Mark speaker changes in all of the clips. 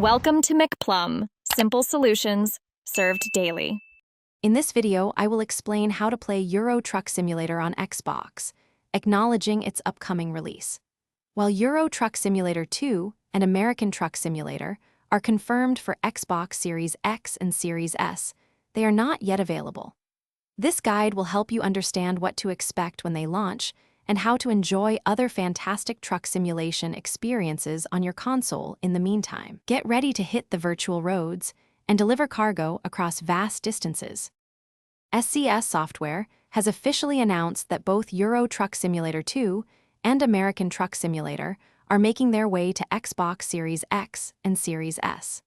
Speaker 1: Welcome to McPlum, simple solutions served daily.
Speaker 2: In this video, I will explain how to play Euro Truck Simulator on Xbox, acknowledging its upcoming release. While Euro Truck Simulator 2 and American Truck Simulator are confirmed for Xbox Series X and Series S, they are not yet available. This guide will help you understand what to expect when they launch and how to enjoy other fantastic truck simulation experiences on your console in the meantime. Get ready to hit the virtual roads and deliver cargo across vast distances. SCS Software has officially announced that both Euro Truck Simulator 2 and American Truck Simulator are making their way to Xbox Series X and Series S.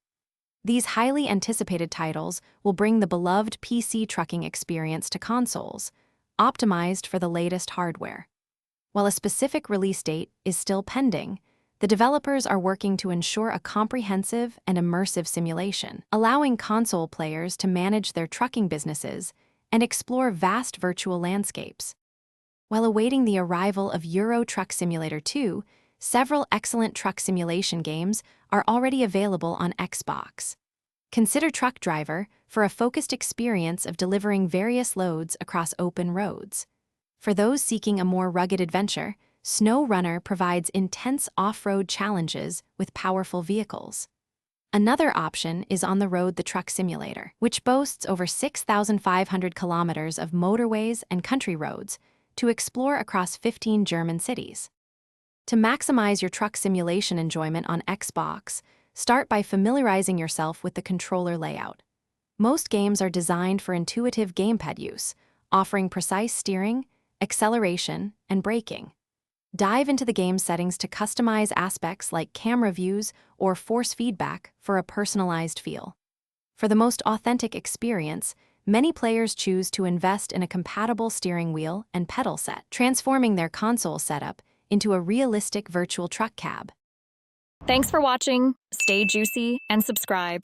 Speaker 2: These highly anticipated titles will bring the beloved PC trucking experience to consoles, optimized for the latest hardware. While a specific release date is still pending, the developers are working to ensure a comprehensive and immersive simulation, allowing console players to manage their trucking businesses and explore vast virtual landscapes. While awaiting the arrival of Euro Truck Simulator 2, several excellent truck simulation games are already available on Xbox. Consider Truck Driver for a focused experience of delivering various loads across open roads. For those seeking a more rugged adventure, Snow Runner provides intense off-road challenges with powerful vehicles. Another option is On the Road: The Truck Simulator, which boasts over 6,500 kilometers of motorways and country roads to explore across 15 German cities. To maximize your truck simulation enjoyment on Xbox, start by familiarizing yourself with the controller layout. Most games are designed for intuitive gamepad use, offering precise steering, acceleration, and braking. Dive into the game settings to customize aspects like camera views or force feedback for a personalized feel. For the most authentic experience, many players choose to invest in a compatible steering wheel and pedal set, transforming their console setup into a realistic virtual truck cab.
Speaker 1: Thanks for watching. Stay juicy and subscribe.